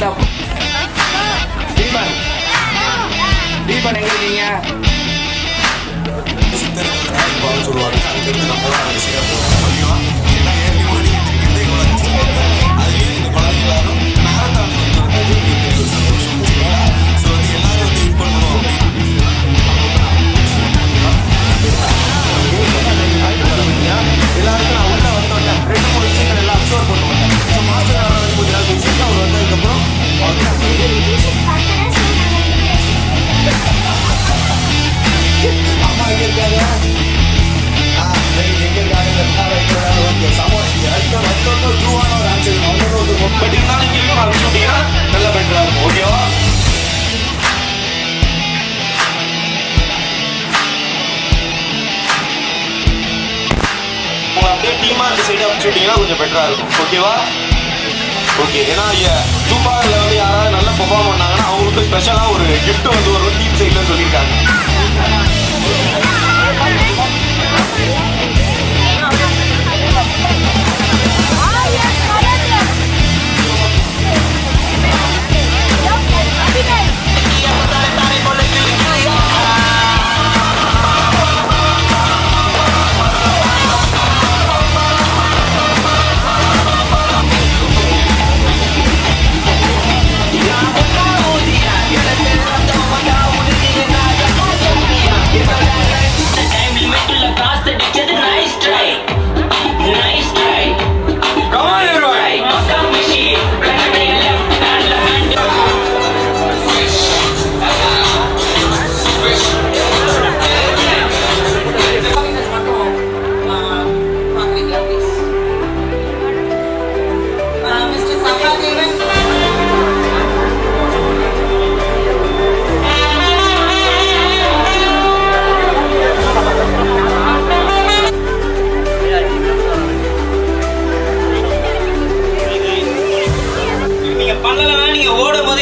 Stop. Deepan எங்க இருக்கீங்க? சொல்லுவாங்க. அதுக்கு நம்ம தான் செய்ய போகிறோம். ஓகேவா? எல்லாம் ஏற்கனவே ஓடிக்கிட்டு அதுலேயே இந்த குழந்தைங்க எல்லாரும் மேரத்தான் வந்து மிகப்பெரிய ஒரு சந்தோஷம். சரிங்களா? ஸோ வந்து எல்லாரும் வந்து இது பண்ணணும் எல்லாருக்கும் நான் உள்ள வந்தோடனே 2-3 விஷயங்கள் எல்லாம் அப்சர்வ் பண்ணுவாங்க. ஸோ மாஸ்டர் கொஞ்சம் நேரம் விஷயத்தை அவர் வந்ததுக்கப்புறம் அம்மா எங்கே இருக்காங்க? பட் இருந்தாலும் இங்கே அனுப்பிச்சுட்டீங்கன்னா நல்ல பெட்டராக இருக்கும். ஓகேவா? உங்களை அப்படியே டீமாக அந்த சைடு அனுப்பிச்சுட்டீங்கன்னா கொஞ்சம் பெட்டராக இருக்கும். ஓகேவா? ஓகே. ஏன்னா சூப்பரில் வந்து யாராவது நல்லா பெர்ஃபார்ம் பண்ணாங்கன்னா அவங்களுக்கு ஸ்பெஷலாக ஒரு கிஃப்ட் வந்து ஒரு டீம் சைடில் சொல்லியிருக்காங்க.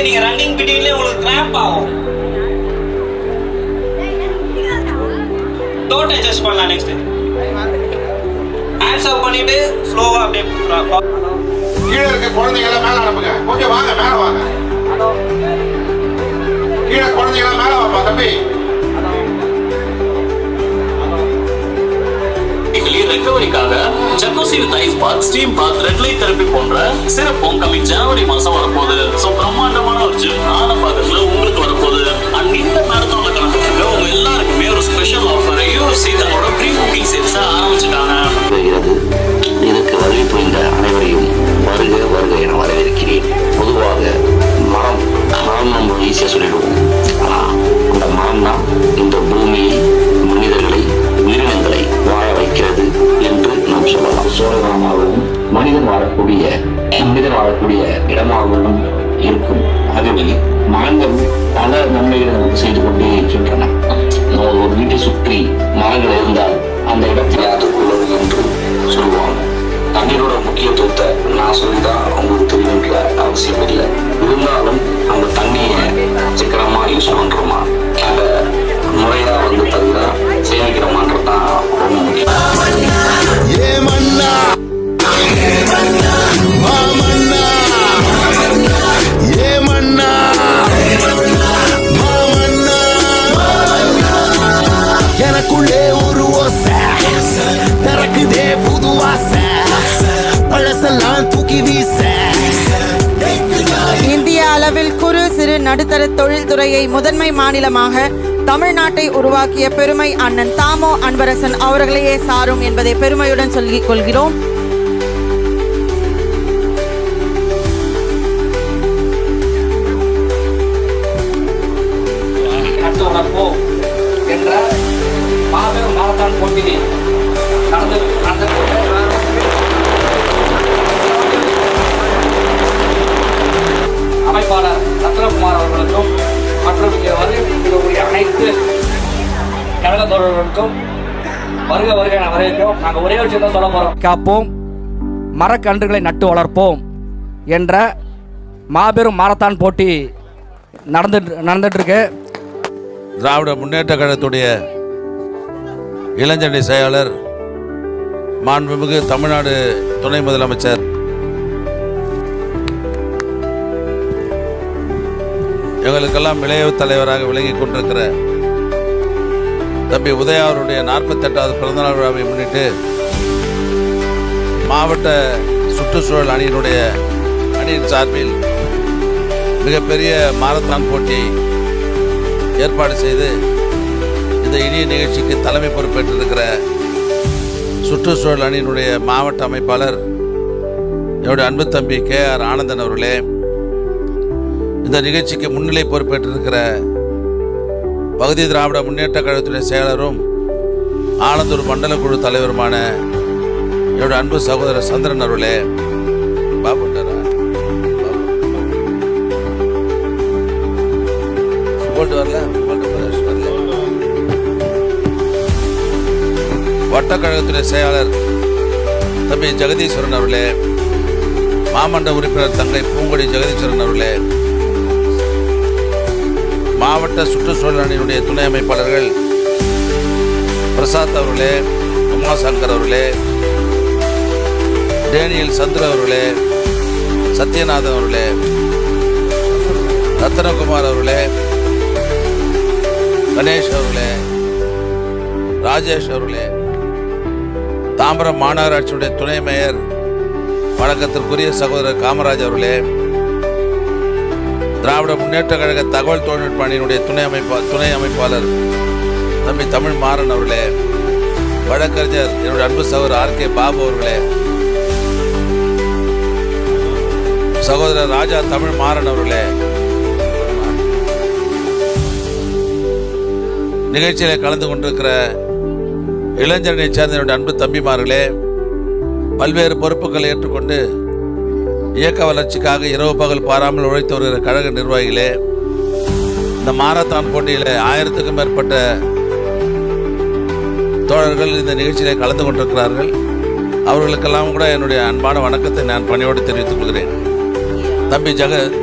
நீங்க ரன்னிங் பிட்வீன்ல உங்களுக்கு கிராம்ப் ஆகும். டோட் அட்ஜஸ்ட் பண்ணலாம். நெக்ஸ்ட் ஹேண்ட்ஸ் அப் பண்ணிட்டு ஸ்லோவா அப்படியே கீழே இருக்க குழந்தைங்க எல்லாம் மேல அனுப்புங்க. ஓகே, வாங்க மேல வாங்க. கீழே குழந்தைங்க எல்லாம் மேல வாப்பா தம்பி. ரெக்கவரிக்காக Jacuzzi with ice bath, steam bath, red light therapy போன்ற சிறப்பும் கமிங் ஜனவரி மாசம் வரப்போகுது. ஸோ பிரம்மாண்டமான ஒரு ஜிம் ஆலப்பாக்கத்துல உங்களுக்கு வரப்போகுது. அண்ட் இந்த மேரத்தான்ல கலந்துட்டு உங்க எல்லாருக்குமே ஒரு ஸ்பெஷல் ஆஃபர் UFC தன்னோட ப்ரீ புக்கிங் சர்வீஸ ஆரம்பிச்சுட்டாங்க. இதுக்கு வருகை புரிந்த அனைவரையும் வருக வருக என வரவேற்கிறேன். பொதுவாக மரம் நம்ம ஈஸியா சொல்லிடுவோம். ஆனா அந்த மரம் தான் இந்த பூமியை, மனிதர்களை, உயிரினங்களை வாழ வைக்கிறது என்று நாம் சொல்லலாம். சோழகமாகவும் மனிதன் வாழக்கூடிய இடமாகவும் இருக்கும். ஆகவே மரங்கள் பல நன்மைகளை நமக்கு செய்து கொண்டே இருக்கின்றன. ஒரு வீட்டை சுற்றி மரங்கள் இருந்தால் அந்த இடத்தில் யாருக்குள்ளது என்று சொல்லுவாங்க. தண்ணீரோட முக்கியத்துவத்தை நான் சொல்லிதான் உங்களுக்கு தெரியுன்ற அவசியம் இல்லை. இருந்தாலும் அந்த தண்ணியை சிக்கனமா யூஸ் பண்றோமா, அந்த முறையா வந்து பார்த்தீங்கன்னா சேமிக்கிறோமான்றதுதான் ரொம்ப முக்கியம். எனக்குள்ளே ஒரு ஓசை திறக்குதே புது வாசை, பழசெல்லாம் தூக்கி வீச. இந்திய அளவில் குறு சிறு நடுத்தர தொழில்துறையை முதன்மை மாநிலமாக தமிழ்நாட்டை உருவாக்கிய பெருமை அண்ணன் தாமோ அன்பரசன் அவர்களையே சாரும் என்பதை பெருமையுடன் சொல்லிக் கொள்கிறோம். என்ற மாபெரும் மாரத்தான் போட்டி அமைப்பாளர் ரத்னகுமார் அவர்களுக்கும் மற்றும் இங்கே வருகை அனைத்து கழக தோழர்களுக்கும் வருக வருகை என வரவேற்கிறோம். நாங்கள் ஒரே விஷயம் தான் சொல்ல போகிறோம். காப்போம், மரக்கன்றுகளை நட்டு வளர்ப்போம் என்ற மாபெரும் மாரத்தான் போட்டி நடந்துட்டு இருக்கு. திராவிட முன்னேற்ற கழகத்துடைய இளைஞரணி செயலாளர் மாண்புமிகு தமிழ்நாடு துணை முதலமைச்சர் எங்களுக்கெல்லாம் இளைய தலைவராக விலகி கொண்டிருக்கிற தம்பி உதயா அவருடைய 48வது பிறந்தநாள் விழாவை முன்னிட்டு மாவட்ட சுற்றுச்சூழல் அணியின் சார்பில் மிகப்பெரிய மாரத்தான் போட்டியை ஏற்பாடு செய்து இந்த இனிய நிகழ்ச்சிக்கு தலைமை பொறுப்பேற்றிருக்கிற சுற்றுச்சூழல் அணியினுடைய மாவட்ட அமைப்பாளர் என்னுடைய அன்பு தம்பி KR ஆனந்தன் அவர்களே, இந்த நிகழ்ச்சிக்கு முன்னிலை பொறுப்பேற்றிருக்கிற பகுதி திராவிட முன்னேற்ற கழகத்துடைய செயலரும் ஆனந்தூர் மண்டல குழு தலைவருமான என்னுடைய அன்பு சகோதரர் சந்திரன் அவர்களே, பாபுண்டரா வட்டக்கழகத்துடைய செயலாளர் தம்பி ஜெகதீஸ்வரன் அவர்களே, மாமன்ற உறுப்பினர் தங்கை பூங்கொடி ஜெகதீஸ்வரன் அவர்களே, மாவட்ட சுற்றுச்சூழல் அணியினுடைய துணை அமைப்பாளர்கள் பிரசாத் அவர்களே, உமாசங்கர் அவர்களே, டேனியல் சந்திர அவர்களே, சத்யநாதன் அவர்களே, ரத்னகுமார் அவர்களே, கணேஷ் அவர்களே, ராஜேஷ் அவர்களே, தாம்பரம் மாநகராட்சியுடைய துணை மேயர் வணக்கத்திற்குரிய சகோதரர் காமராஜ் அவர்களே, திராவிட முன்னேற்ற கழக தகவல் தொழில்நுட்ப அணியினுடைய துணை அமைப்பாளர் தம்பி தமிழ் மாறன் அவர்களே, வழக்கறிஞர் என்னுடைய அன்பு சகோதரர் RK பாபு அவர்களே, சகோதரர் ராஜா தமிழ் மாறன் அவர்களே, நிகழ்ச்சியில கலந்து கொண்டிருக்கிற இளைஞரனை சேர்ந்த என்னுடைய அன்பு தம்பிமார்களே, பல்வேறு பொறுப்புகளை ஏற்றுக்கொண்டு இயக்க வளர்ச்சிக்காக இரவு பகல் பாராமல் உழைத்து வருகிற கழக நிர்வாகிகளே, இந்த மாரத்தான் போட்டியில் 1000க்கும் மேற்பட்ட தோழர்கள் இந்த நிகழ்ச்சியிலே கலந்து கொண்டிருக்கிறார்கள். அவர்களுக்கெல்லாம் கூட என்னுடைய அன்பான வணக்கத்தை நான் பணியோடு தெரிவித்துக் கொள்கிறேன்.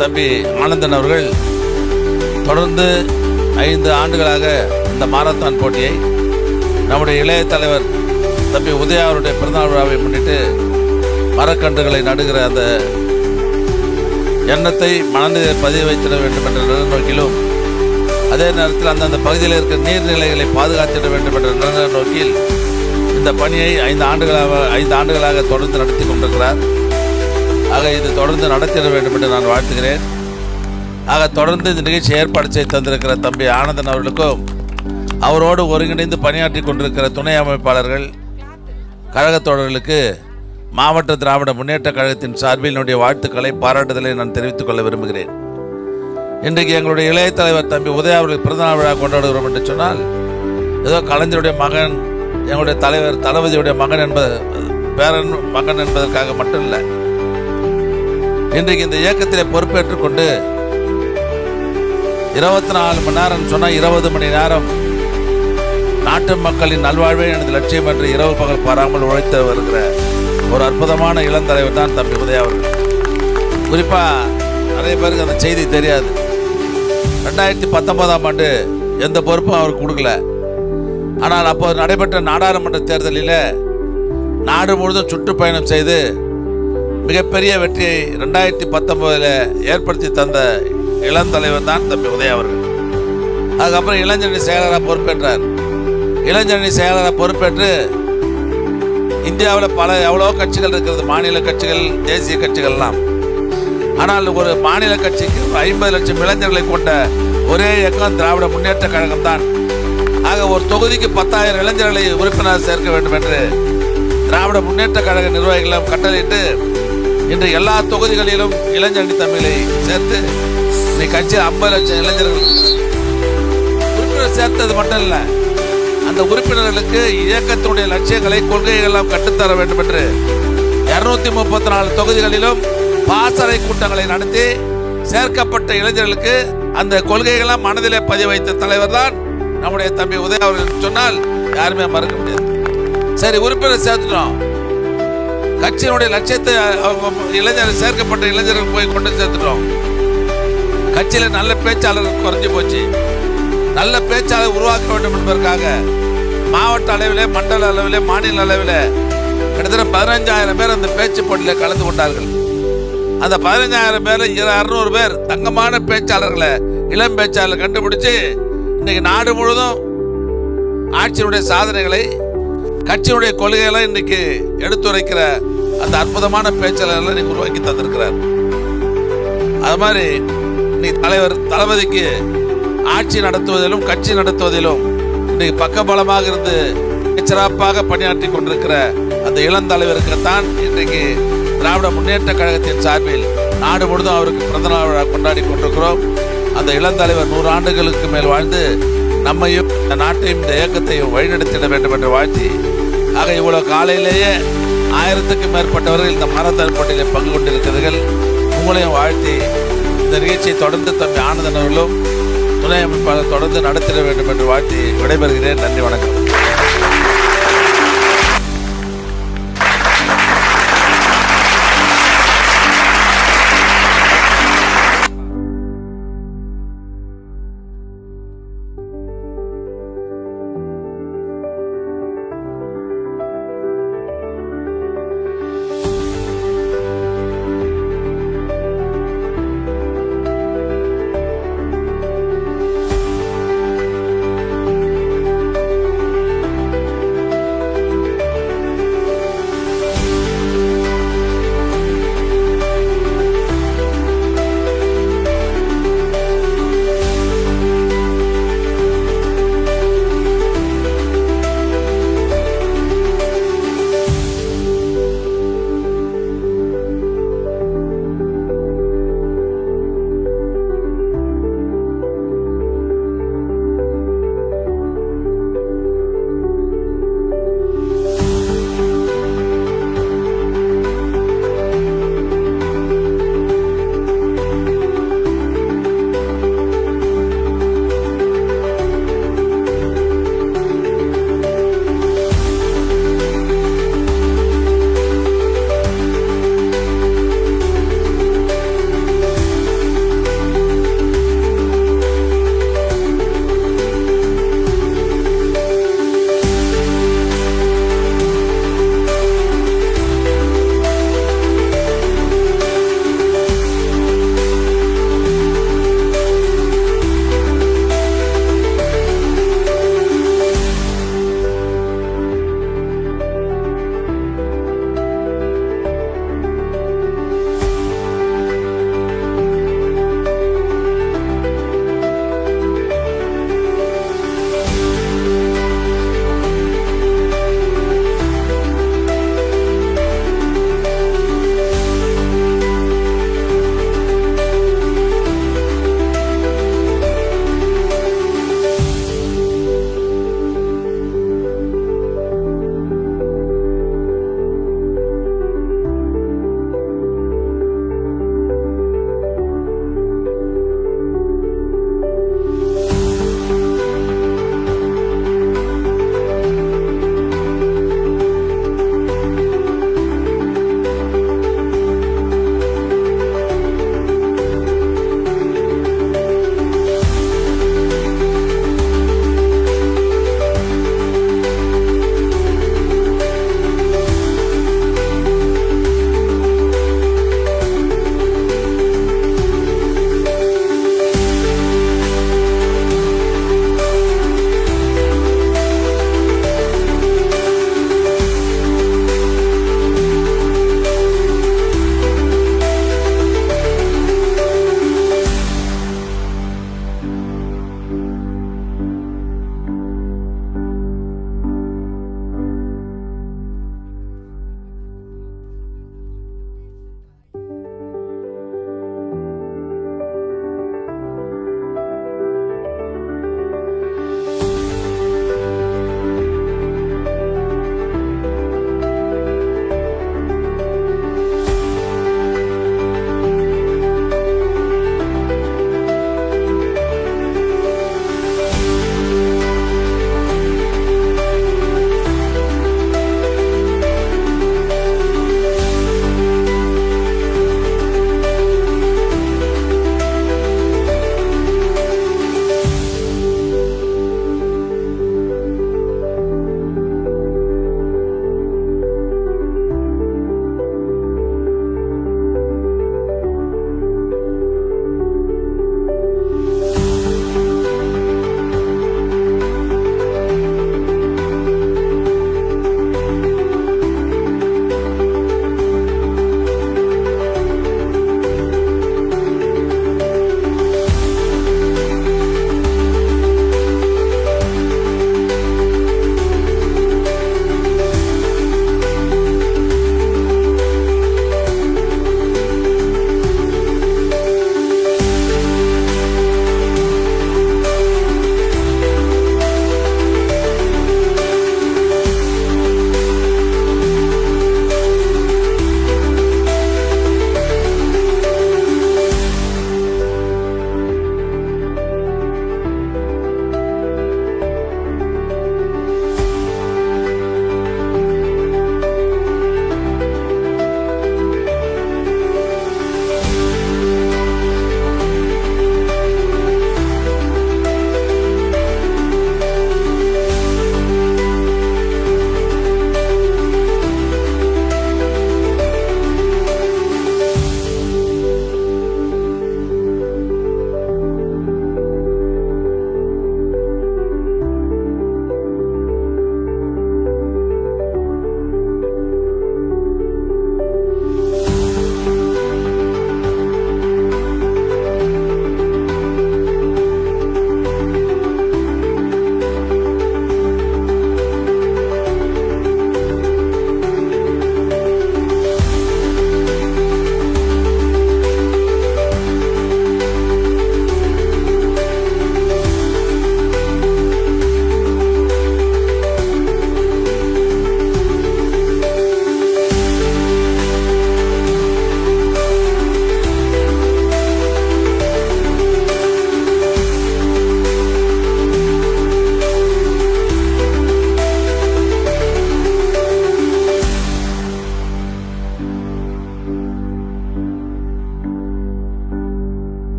தம்பி ஆனந்தன் அவர்கள் தொடர்ந்து 5 ஆண்டுகளாக இந்த மாரத்தான் போட்டியை நம்முடைய இளைய தலைவர் தம்பி உதயா அவருடைய பிறந்தநாள் விழாவை முன்னிட்டு மரக்கன்றுகளை நடுகிற அந்த எண்ணத்தை மனதில் பதிவு வைத்திட வேண்டும் என்ற நிலைநோக்கிலும், அதே நேரத்தில் அந்தந்த பகுதியில் இருக்கிற நீர்நிலைகளை பாதுகாத்திட வேண்டும் என்ற நிலைநோக்கில் இந்த பணியை 5 ஆண்டுகளாக தொடர்ந்து நடத்தி கொண்டிருக்கிறார். ஆக இது தொடர்ந்து நடத்திட வேண்டும் என்று நான் வாழ்த்துகிறேன். ஆக தொடர்ந்து இந்த நிகழ்ச்சியை ஏற்பாடு செய்து தந்திருக்கிற தம்பி ஆனந்தன் அவர்களுக்கும், அவரோடு ஒருங்கிணைந்து பணியாற்றி கொண்டிருக்கிற துணை அமைப்பாளர்கள் கழகத் தோழர்களுக்கு மாவட்ட திராவிட முன்னேற்ற கழகத்தின் சார்பில் என்னுடைய வாழ்த்துக்களை பாராட்டுதலை நான் தெரிவித்துக் கொள்ள விரும்புகிறேன். இன்றைக்கு எங்களுடைய இளைய தலைவர் தம்பி உதயா அவர்கள் பிறந்தநாள் விழா கொண்டாடுகிறோம் என்று சொன்னால் ஏதோ கலைஞருடைய மகன், எங்களுடைய தலைவர் தளபதியுடைய பேரன் மகன் என்பதற்காக மட்டும் இல்லை. இன்றைக்கு இந்த இயக்கத்திலே பொறுப்பேற்றுக் கொண்டு 24 மணி நேரம் சொன்னால் 20 மணி நேரம் நாட்டு மக்களின் நல்வாழ்வே எனது லட்சியம் என்று இரவு பகல் பாராமல் உழைத்து வருகிற ஒரு அற்புதமான இளந்தலைவர் தான் தம்பி உதயா அவர்கள். குறிப்பாக நிறைய பேருக்கு அந்த செய்தி தெரியாது. 2019ஆம் ஆண்டு எந்த பொறுப்பும் அவருக்கு கொடுக்கல. ஆனால் அப்போது நடைபெற்ற நாடாளுமன்ற தேர்தலில் நாடு முழுவதும் சுற்றுப்பயணம் செய்து மிகப்பெரிய வெற்றியை 2019 ஏற்படுத்தி தந்த இளந்தலைவர் தான் தம்பி உதயா அவர்கள். அதுக்கப்புறம் இளைஞரணி செயலராக பொறுப்பேற்றார். இளைஞரணி செயலராக பொறுப்பேற்று இந்தியாவில் எவ்வளோ கட்சிகள் இருக்கிறது, மாநில கட்சிகள், தேசிய கட்சிகள்லாம். ஆனால் ஒரு மாநில கட்சிக்கு 50 லட்சம் இளைஞர்களை கொண்ட ஒரே இயக்கம் திராவிட முன்னேற்ற கழகம் தான். ஆக ஒரு தொகுதிக்கு 10,000 இளைஞர்களை உறுப்பினர் சேர்க்க வேண்டும் என்று திராவிட முன்னேற்ற கழக நிர்வாகிகளும் கட்டளையிட்டு இன்று எல்லா தொகுதிகளிலும் இளைஞரணி தமிழை சேர்த்து இன்னைக்கு கட்சியில் 50 லட்சம் இளைஞர்கள் உறுப்பினர் சேர்த்தது மட்டும் இல்லை, அந்த உறுப்பினர்களுக்கு இயக்கத்தினுடைய லட்சியங்களை கொள்கைகளெல்லாம் கற்றுத்தர வேண்டும் என்று 234 தொகுதிகளிலும் பாசறை கூட்டங்களை நடத்தி சேர்க்கப்பட்ட இளைஞர்களுக்கு அந்த கொள்கைகளாம் மனதிலே பதிவு வைத்த தலைவர் தான் நம்முடைய தம்பி உதயா அவர்கள் சொன்னால் யாருமே மறக்க முடியாது. சரி, உறுப்பினர் சேர்த்துட்டோம், கட்சியினுடைய லட்சியத்தை இளைஞர்கள் சேர்க்கப்பட்ட இளைஞர்கள் போய் கொண்டு சேர்த்துட்டோம். கட்சியில் நல்ல பேச்சாளர்கள் குறைஞ்சி போச்சு. நல்ல பேச்சாளர் உருவாக்க வேண்டும் என்பதற்காக மாவட்ட அளவில், மண்டல அளவில், மாநில அளவில் கிட்டத்தட்ட 15,000 பேர் அந்த பேச்சு போட்டியில் கலந்து கொண்டார்கள். அந்த 15,000 பேர் 200 பேர் தங்கமான பேச்சாளர்களை இளம் பேச்சாளர் கண்டுபிடிச்சு இன்னைக்கு நாடு முழுதும் ஆட்சியினுடைய சாதனைகளை, கட்சியினுடைய கொள்கைகளை இன்னைக்கு எடுத்துரைக்கிற அந்த அற்புதமான பேச்சாளர்களை இன்னைக்கு உருவாக்கி தந்திருக்கிறார். அது மாதிரி இன்னைக்கு தலைவர் தளபதிக்கு ஆட்சி நடத்துவதிலும் கட்சி நடத்துவதிலும் இன்னைக்கு பக்கபலமாக இருந்து சிறப்பாக பணியாற்றி கொண்டிருக்கிற அந்த இளந்தலைவருக்குத்தான் இன்றைக்கு திராவிட முன்னேற்ற கழகத்தின் சார்பில் நாடு முழுதும் அவருக்கு பிறந்த நாள் விழா கொண்டாடி கொண்டிருக்கிறோம். அந்த இளந்தலைவர் 100 ஆண்டுகளுக்கு மேல் வாழ்ந்து நம்மையும் இந்த நாட்டையும் இந்த இயக்கத்தையும் வழிநடத்திட வேண்டும் என்று வாழ்த்தி, ஆக இவ்வளவு காலையிலேயே 1000க்கும் மேற்பட்டவர்கள் இந்த மாரத்தான் போட்டியில் பங்கு கொண்டிருக்கிறீர்கள். உங்களையும் வாழ்த்தி இந்த நிகழ்ச்சியை தொடர்ந்து தம்பி ஆனந்தன் அவர்களும் துணை அமைப்பாளர் தொடர்ந்து நடத்திட வேண்டும் என்று வாழ்த்தி விடைபெறுகிறேன். நன்றி, வணக்கம்.